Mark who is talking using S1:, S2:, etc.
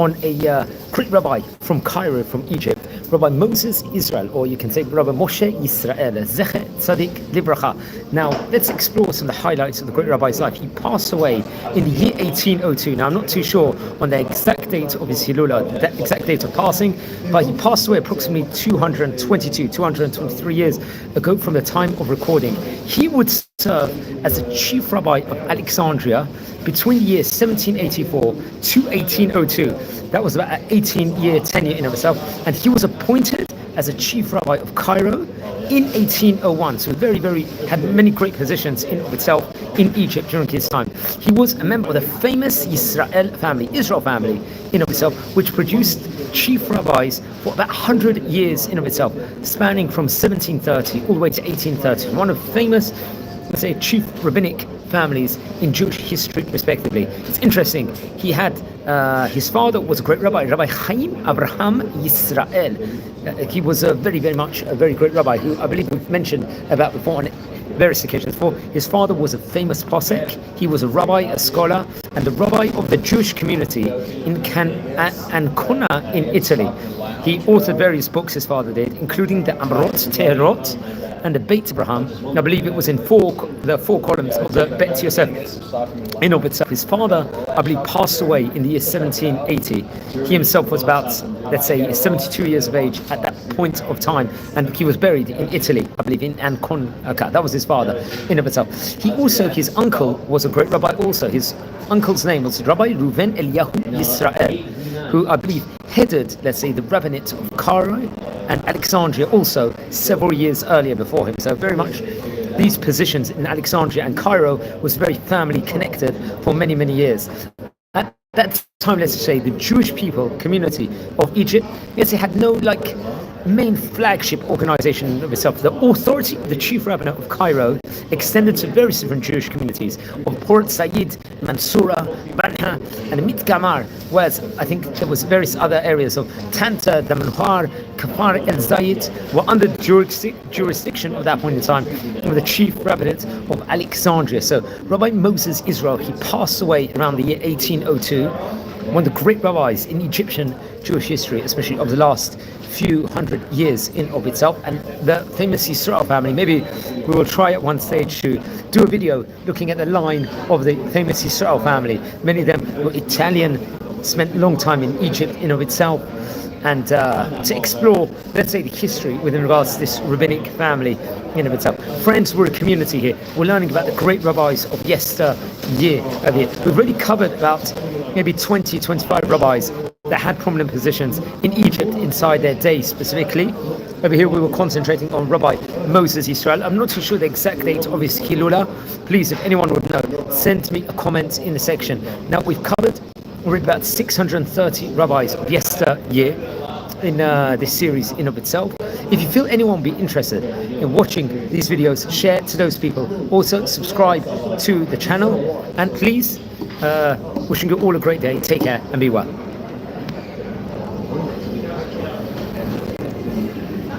S1: on a great rabbi from Cairo, from Egypt, Rabbi Moses Israel, or you can say Rabbi Moses Israel Z'tl. Now, let's explore some of the highlights of the great rabbi's life. He passed away in the year 1802. Now, I'm not too sure on the exact date of his Hilula, the exact date of passing, but he passed away approximately 223 years ago from the time of recording. He would serve as the chief rabbi of Alexandria between the years 1784 to 1802. That was about an 18-year tenure in of itself, and he was appointed as a chief rabbi of Cairo in 1801. So had many great positions in of itself in Egypt during his time. He was a member of the famous Israel family in of itself, which produced chief rabbis for about 100 years in of itself, spanning from 1730 all the way to 1830. One of the famous, let's say, chief rabbinic families in Jewish history, respectively. It's interesting. He had his father was a great rabbi, Rabbi Chaim Abraham Yisrael. He was very great rabbi, who I believe we've mentioned about before on various occasions before. His father was a famous posek. He was a rabbi, a scholar, and the rabbi of the Jewish community in Ancona in Italy. He authored various books, his father did, including the Amrot Teherot and the Beit Abraham. And I believe it was in the four columns of the Beit Yosef in of itself. His father, I believe, passed away in the year 1780. He himself was about, let's say, 72 years of age at that point of time, and he was buried in Italy, I believe, in Ancona. That was his father in of itself. His uncle was a great rabbi also. His uncle's name was Rabbi Reuven Eliyahu Yisrael, who I believe headed, let's say, the rabbinate of Cairo and Alexandria also several years earlier before him. So very much these positions in Alexandria and Cairo was very family connected for many, many years. At that time, let's say, the Jewish community of Egypt, yes, it had no main flagship organization of itself. The authority of the chief rabbinate of Cairo extended to various different Jewish communities of Port Said, Mansoura, Banha, and Mitgamar, whereas I think there was various other areas of Tanta, Damanhar, Kafar, El Zayed were under the jurisdiction of that point in time of the chief rabbinate of Alexandria. So Rabbi Moses Israel, he passed away around the year 1802, one of the great rabbis in Egyptian Jewish history, especially of the last few hundred years in of itself, and the famous Israel family. Maybe we will try at one stage to do a video looking at the line of the famous Israel family. Many of them were Italian, spent a long time in Egypt in of itself, and to explore, let's say, the history with regards to this rabbinic family in of itself. Friends, we're a community here. We're learning about the great rabbis of yesteryear. We've already covered about maybe 20-25 rabbis that had prominent positions in Egypt inside their day specifically. Over here we were concentrating on Rabbi Moses Israel. I'm not too sure the exact date of his Hilula. Please, if anyone would know, send me a comment in the section. Now, we've covered already about 630 rabbis of yesteryear in this series in of itself. If you feel anyone will be interested in watching these videos, share to those people. Also, subscribe to the channel, and please, wishing you all a great day. Take care and be well.